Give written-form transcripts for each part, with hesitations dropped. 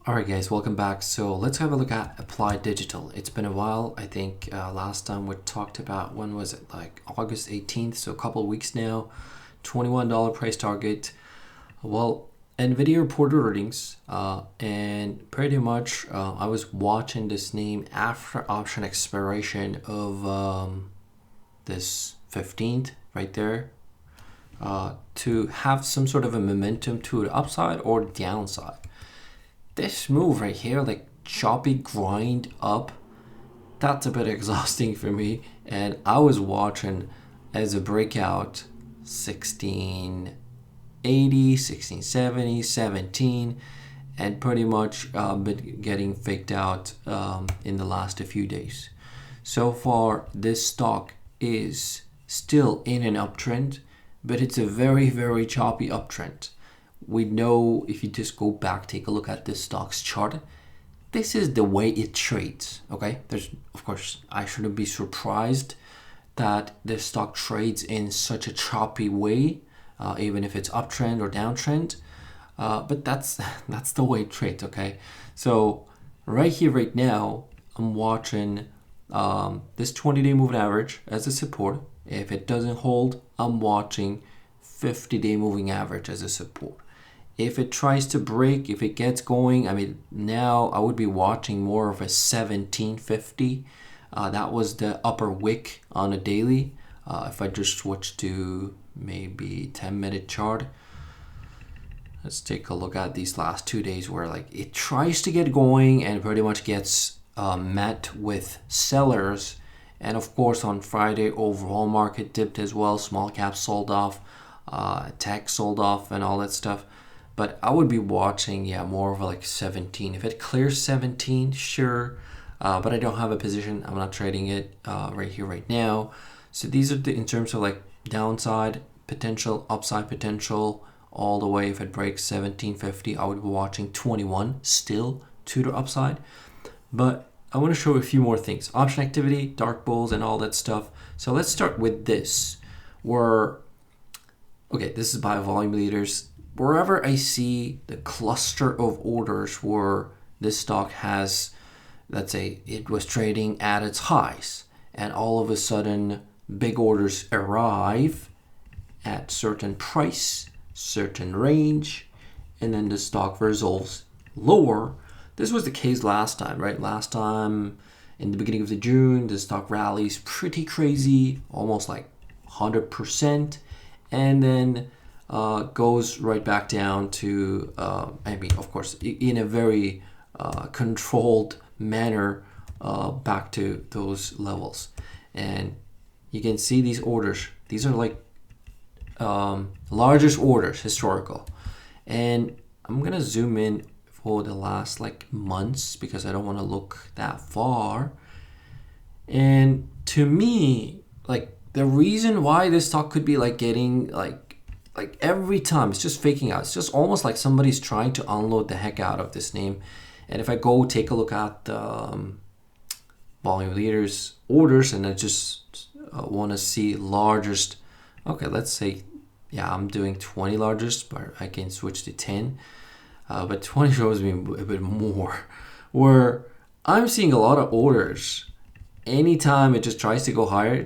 Alright guys, welcome back. So let's have a look at Applied Digital. It's been a while. I think last time we talked about, when was it? Like August 18th, so a couple of weeks now. $21 price target. Well, NVIDIA reported earnings and pretty much I was watching this name after option expiration of this 15th right there to have some sort of a momentum to the upside or downside. This move right here, like choppy grind up, that's a bit exhausting for me. And I was watching as a breakout 1680, 1670, 17, and pretty much been getting faked out in the last few days. So far, this stock is still in an uptrend, but it's a very, very choppy uptrend. We know, if you just go back, take a look at this stock's chart, this is the way it trades. Okay, there's, of course, I shouldn't be surprised that this stock trades in such a choppy way, even if it's uptrend or downtrend, but that's the way it trades. Okay, so right here, right now, I'm watching this 20-day moving average as a support. If it doesn't hold, I'm watching 50-day moving average as a support. If it tries to break, if it gets going, I mean, now I would be watching more of a 1750. That was the upper wick on a daily. If I just switch to maybe 10-minute chart, let's take a look at these last 2 days where like it tries to get going and pretty much gets met with sellers. And of course, on Friday, overall market dipped as well. Small caps sold off, tech sold off, and all that stuff. But I would be watching, more of a like 17. If it clears 17, sure. But I don't have a position. I'm not trading it right here, right now. So these are in terms of like downside potential, upside potential, all the way. If it breaks 1750, I would be watching 21 still to the upside. But I want to show a few more things. Option activity, dark bulls, and all that stuff. So let's start with this. This is by volume leaders. Wherever I see the cluster of orders where this stock has, let's say it was trading at its highs, and all of a sudden big orders arrive at certain price, certain range, and then the stock resolves lower. This was the case last time, right? Last time in the beginning of the June, the stock rallies pretty crazy, almost like 100%, and then goes right back down to, of course, in a very controlled manner, back to those levels. And you can see these orders. These are like largest orders, historical. And I'm going to zoom in for the last like months because I don't want to look that far. And to me, like the reason why this stock could be like getting like every time it's just faking out. It's just almost like somebody's trying to unload the heck out of this name. And if I go take a look at volume leaders orders, and I just want to see largest, okay, let's say, I'm doing 20 largest, but I can switch to 10. But 20 shows me a bit more, where I'm seeing a lot of orders. Anytime it just tries to go higher,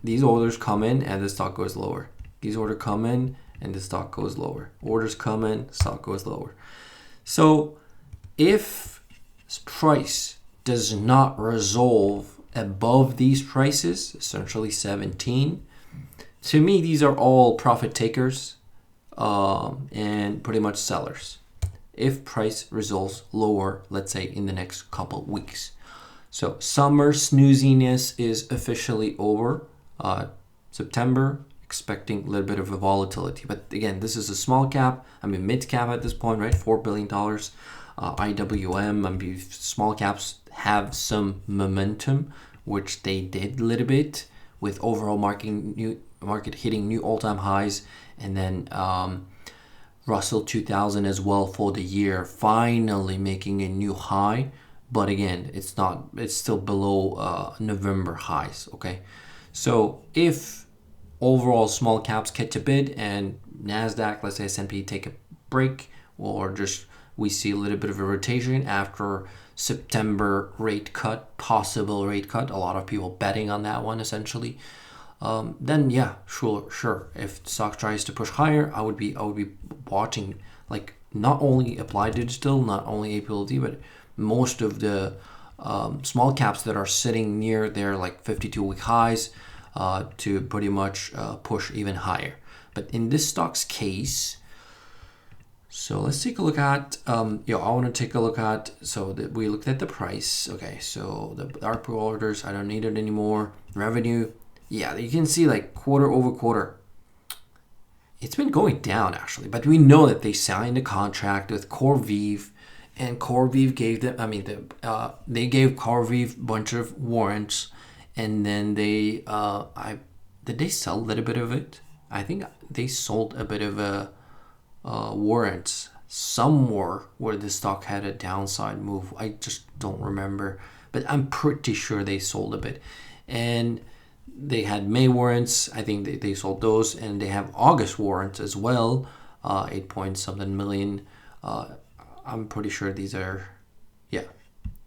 these orders come in and the stock goes lower. These orders come in and the stock goes lower. Orders come in, stock goes lower. So if price does not resolve above these prices, essentially 17, to me, these are all profit takers and pretty much sellers. If price resolves lower, let's say in the next couple weeks. So summer snooziness is officially over. September, expecting a little bit of a volatility. But again, this is a small cap. Mid cap at this point, right? $4 billion. IWM, small caps have some momentum, which they did a little bit with overall market hitting new all-time highs, and then Russell 2000 as well for the year, finally making a new high. But again, it's still below November highs. Okay, so if overall small caps catch a bid and Nasdaq, let's say S&P, take a break or just we see a little bit of a rotation after September rate cut, possible rate cut. A lot of people betting on that one essentially. Then yeah, sure. If stock tries to push higher, I would be watching, like, not only Applied Digital, not only APLD, but most of the small caps that are sitting near their like 52-week highs to pretty much push even higher. But in this stock's case, so let's take a look at, I want to take a look at, so that we looked at the price. Okay, so the ARPU orders, I don't need it anymore. Revenue, yeah, you can see like quarter over quarter, it's been going down actually, but we know that they signed a contract with CoreVive, and CoreVive gave them, they gave CoreVive a bunch of warrants, and then did they sell a little bit of it? I think they sold a bit of a warrants somewhere where the stock had a downside move. I just don't remember, but I'm pretty sure they sold a bit. And they had May warrants. I think they sold those, and they have August warrants as well, 8 point something million. I'm pretty sure these are, yeah,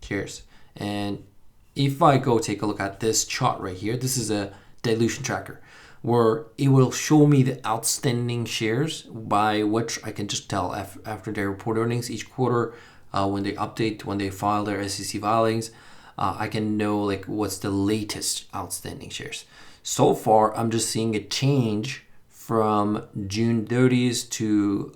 cheers. And if I go take a look at this chart right here, this is a dilution tracker where it will show me the outstanding shares, by which I can just tell after they report earnings each quarter, when they file their SEC filings, I can know like what's the latest outstanding shares. So far, I'm just seeing a change from June 30th to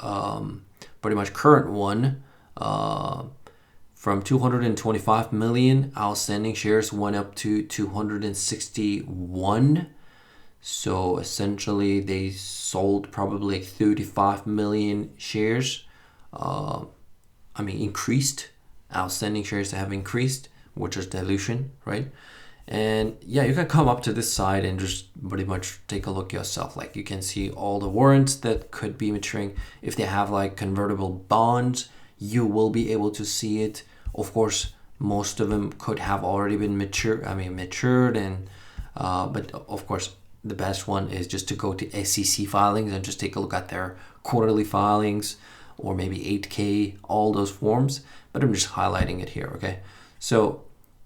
pretty much current one. From 225 million outstanding shares went up to 261. So essentially, they sold probably like 35 million shares. Increased. Outstanding shares have increased, which is dilution, right? And yeah, you can come up to this side and just pretty much take a look yourself. Like, you can see all the warrants that could be maturing. If they have like convertible bonds, you will be able to see it. Of course, most of them could have already been matured, and but of course, the best one is just to go to SEC filings and just take a look at their quarterly filings, or maybe 8K, all those forms. But I'm just highlighting it here, okay? So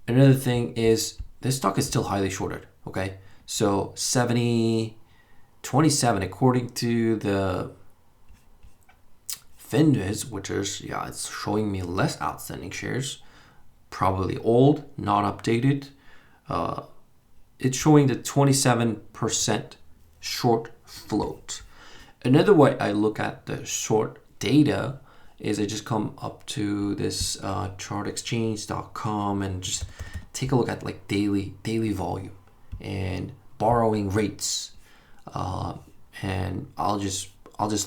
another thing is this stock is still highly shorted, okay? So 27, according to the Finviz, which is, it's showing me less outstanding shares, probably old, not updated. It's showing the 27% short float. Another way I look at the short data is I just come up to this chartexchange.com and just take a look at like daily volume and borrowing rates, and I'll just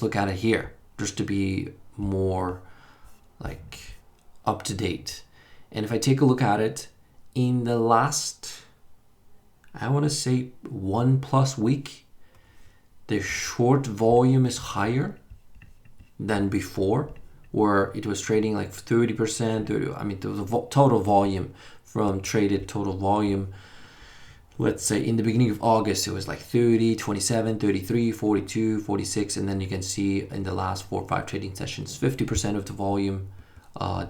look at it here just to be more like up to date. And if I take a look at it in the last, I want to say 1+ week, the short volume is higher than before, where it was trading like 30%. The total volume from traded total volume, let's say in the beginning of August, it was like 30, 27, 33, 42, 46. And then you can see in the last 4 or 5 trading sessions, 50% of the volume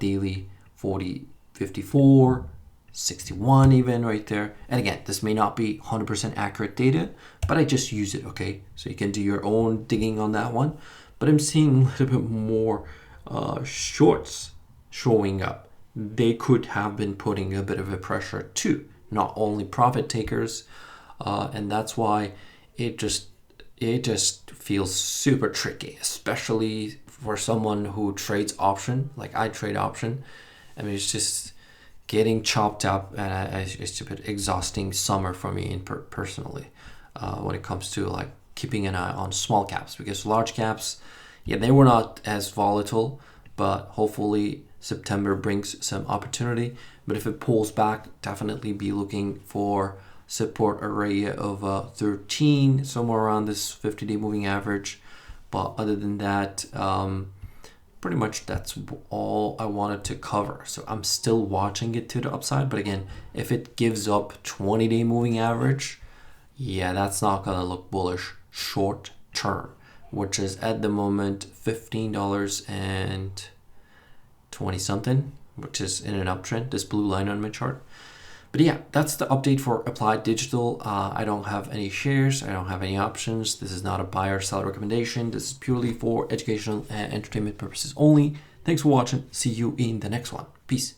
daily, 40, 54, 61 even right there. And again, this may not be 100% accurate data, but I just use it, okay? So you can do your own digging on that one. But I'm seeing a little bit more shorts showing up. They could have been putting a bit of a pressure too, not only profit takers, and that's why it just feels super tricky, especially for someone who trades option, like I trade option. It's just getting chopped up, and it's a bit exhausting summer for me personally when it comes to like keeping an eye on small caps, because large caps, they were not as volatile, but hopefully September brings some opportunity. But if it pulls back, definitely be looking for support area of 13, somewhere around this 50-day moving average. But other than that, pretty much that's all I wanted to cover. So I'm still watching it to the upside, but again, if it gives up 20-day moving average, that's not gonna look bullish short term, which is at the moment $15 and 20 something, which is in an uptrend, this blue line on my chart. But yeah, that's the update for Applied Digital. I don't have any shares. I don't have any options. This is not a buy or sell recommendation. This is purely for educational and entertainment purposes only. Thanks for watching. See you in the next one. Peace.